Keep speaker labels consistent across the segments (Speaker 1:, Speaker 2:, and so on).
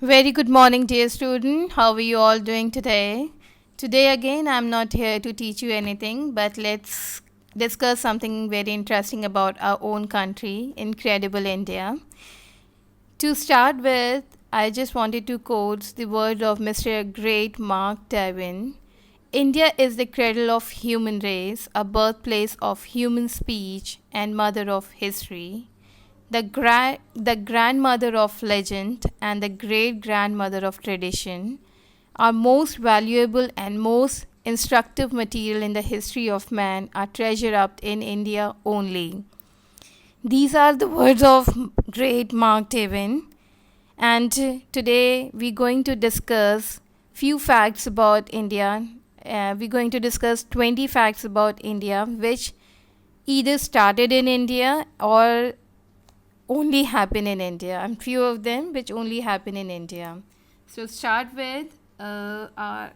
Speaker 1: Very good morning, dear student. How are you all doing today? Today, again, I'm not here to teach you anything, but let's discuss something very interesting about our own country, incredible India. To start with, I just wanted to quote the words of Mr. Great Mark Twain. India is the cradle of human race, a birthplace of human speech, and mother of history, the grandmother of legend and the great grandmother of tradition, our most valuable and most instructive material in the history of man are treasured up in India only. These are the words of great Mark Twain, and today we're going to discuss few facts about India. We're going to discuss 20 facts about India, which either started in India or only happen in India, and few of them which only happen in India. So start with our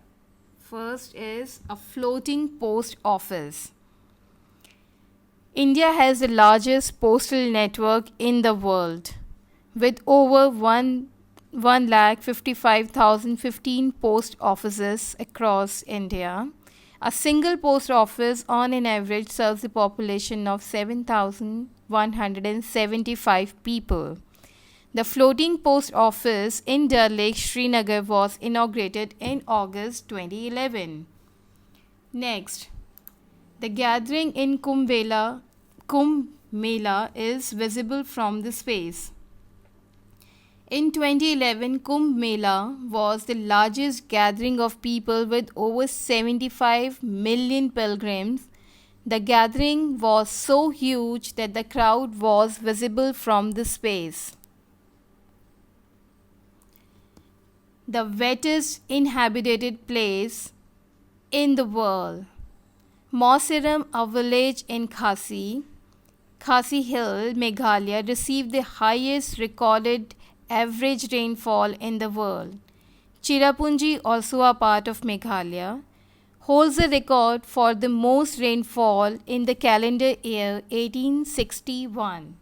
Speaker 1: first is a floating post office. India has the largest postal network in the world, with over 1,55,015 post offices across India. A single post office on an average serves the population of 7,175 people. The floating post office in Dal Lake, Srinagar was inaugurated in August 2011. Next, the gathering in Kumbh Mela is visible from the space. In 2011, Kumbh Mela was the largest gathering of people with over 75 million pilgrims. The gathering was so huge that the crowd was visible from the space. The wettest inhabited place in the world. Mausiram, a village in Khasi Hill, Meghalaya, received the highest recorded average rainfall in the world. Cherrapunji, also a part of Meghalaya, holds the record for the most rainfall in the calendar year 1861.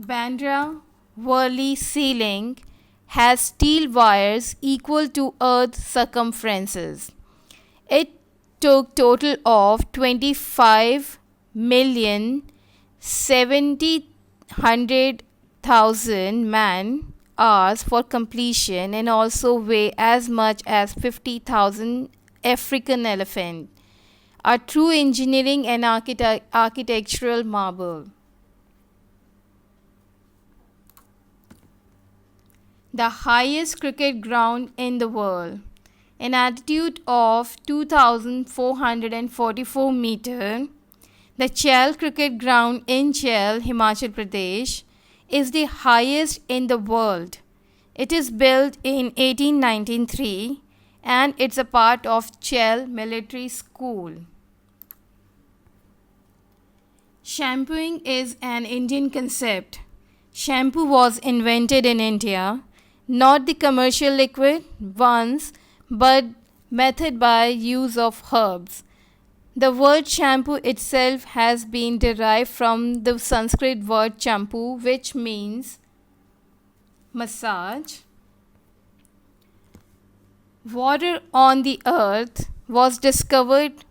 Speaker 1: Bandra Worli Sea Link has steel wires equal to Earth's circumferences. It took total of 25,700,000 man hours for completion and also weigh as much as 50,000 African elephant. A true engineering and architectural marvel. The highest cricket ground in the world. An altitude of 2,444 meters, the Chel Cricket Ground in Chel, Himachal Pradesh, is the highest in the world. It is built in 1893 and it's a part of Chel Military School. Shampooing is an Indian concept. Shampoo was invented in India, not the commercial liquid ones, but method by use of herbs. The word shampoo itself has been derived from the Sanskrit word champu, which means massage. Water on the moon was discovered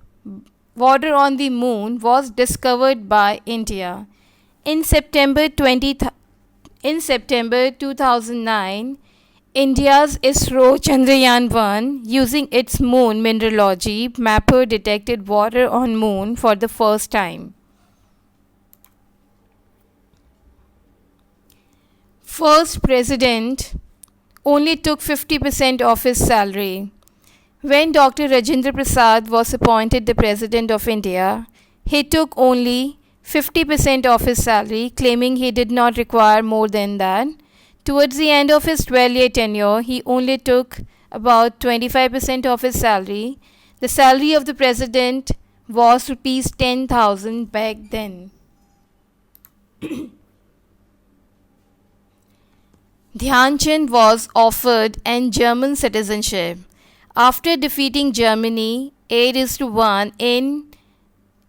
Speaker 1: by India. In September 2009, India's ISRO Chandrayaan-1, using its moon mineralogy mapper, detected water on moon for the first time. First president only took 50% of his salary. When Dr. Rajendra Prasad was appointed the President of India, he took only 50% of his salary, claiming he did not require more than that. Towards the end of his 12-year tenure, he only took about 25% of his salary. The salary of the president was rupees 10,000 back then. Dhyan Chand was offered an German citizenship. After defeating Germany 8-1 in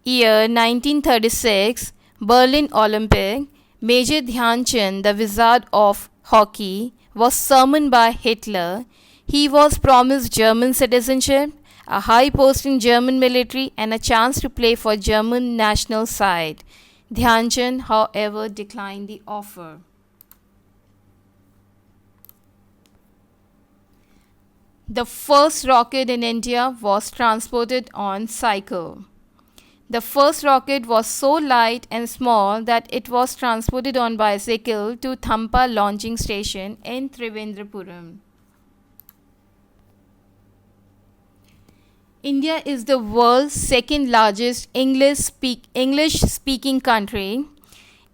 Speaker 1: year 1936 Berlin Olympic, Major Dhyan Chand, the Wizard of hockey, was summoned by Hitler. He was promised German citizenship, a high post in German military, and a chance to play for German national side. Dhyan Chand, however, declined the offer. The first rocket in India was transported on cycle. The first rocket was so light and small that it was transported on bicycle to Thampa launching station in Trivendrapuram. India is the world's second largest English speaking country.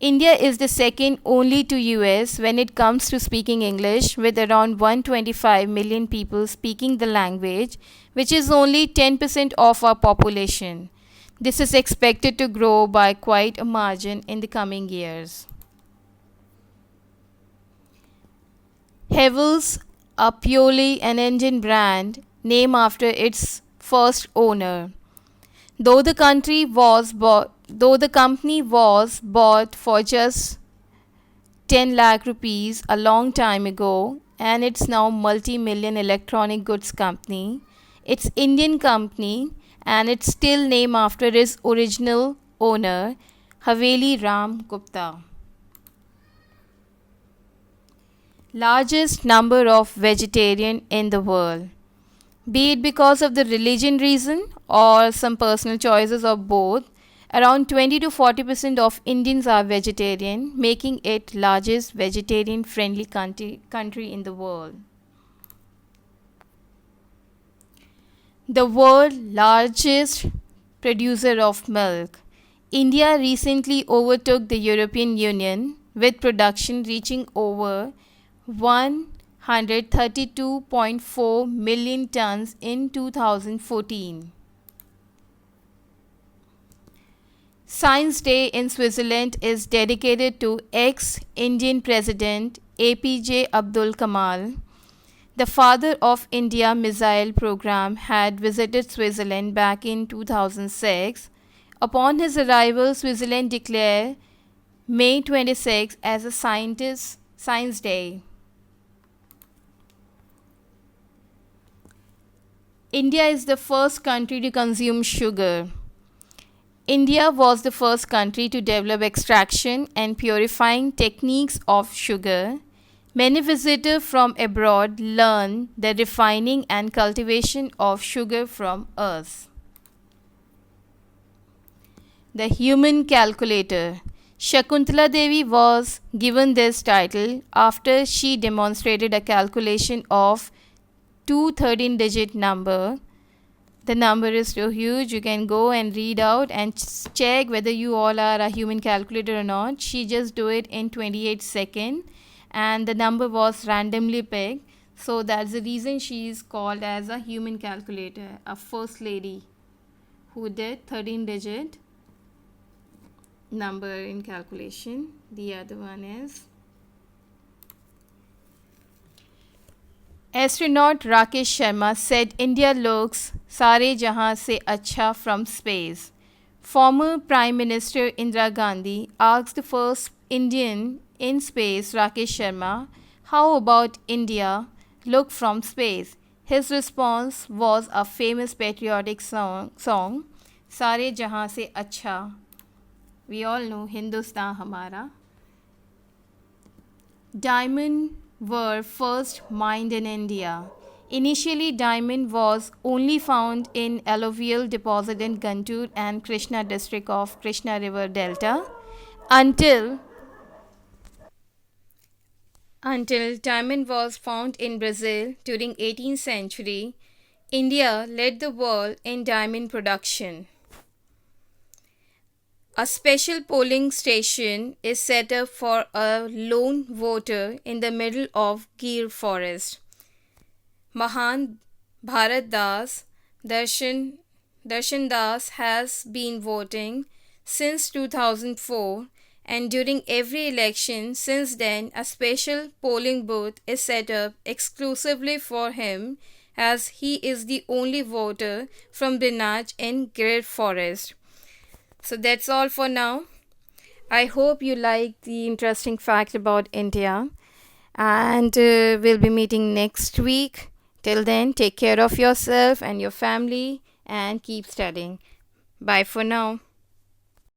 Speaker 1: India is the second only to US when it comes to speaking English, with around 125 million people speaking the language, which is only 10% of our population. This is expected to grow by quite a margin in the coming years. Havells, a purely an Indian brand, named after its first owner. Though the company was bought for just 10 lakh rupees a long time ago, and it's now multi-million electronic goods company, it's Indian company, and it's still named after its original owner, Haveli Ram Gupta. Largest number of vegetarian in the world. Be it because of the religion reason or some personal choices or both, around 20 to 40% of Indians are vegetarian, making it largest vegetarian friendly country in the world. The world largest producer of milk. India recently overtook the European Union with production reaching over 132.4 million tons in 2014. Science Day in Switzerland is dedicated to ex-Indian President APJ Abdul Kamal. The father of India missile program had visited Switzerland back in 2006. Upon his arrival, Switzerland declared May 26 as a Science Day. India is the first country to consume sugar. India was the first country to develop extraction and purifying techniques of sugar. Many visitors from abroad learn the refining and cultivation of sugar from us. The Human Calculator. Shakuntala Devi was given this title after she demonstrated a calculation of two 13-digit number. The number is so huge, you can go and read out and check whether you all are a human calculator or not. She just do it in 28 seconds, and the number was randomly picked. So that's the reason she is called as a human calculator, a first lady who did 13-digit number in calculation. The other one is astronaut Rakesh Sharma said India looks Sare Jahan se acha from space. Former Prime Minister Indira Gandhi asked the first Indian in space, Rakesh Sharma, how about India look from space? His response was a famous patriotic song Sare Jahan se acha. We all know Hindustan Hamara. Diamond were first mined in India. Initially, diamond was only found in alluvial deposit in Guntur and Krishna district of Krishna River Delta until diamond was found in Brazil during 18th century. India led the world in diamond production. A special polling station is set up for a lone voter in the middle of Gir forest. Mahan Bharat Das Darshan Das has been voting since 2004, and during every election since then a special polling booth is set up exclusively for him, as he is the only voter from Dinaj in Gir forest. So that's all for now. I hope you like the interesting fact about India. And we'll be meeting next week. Till then, take care of yourself and your family and keep studying. Bye for now.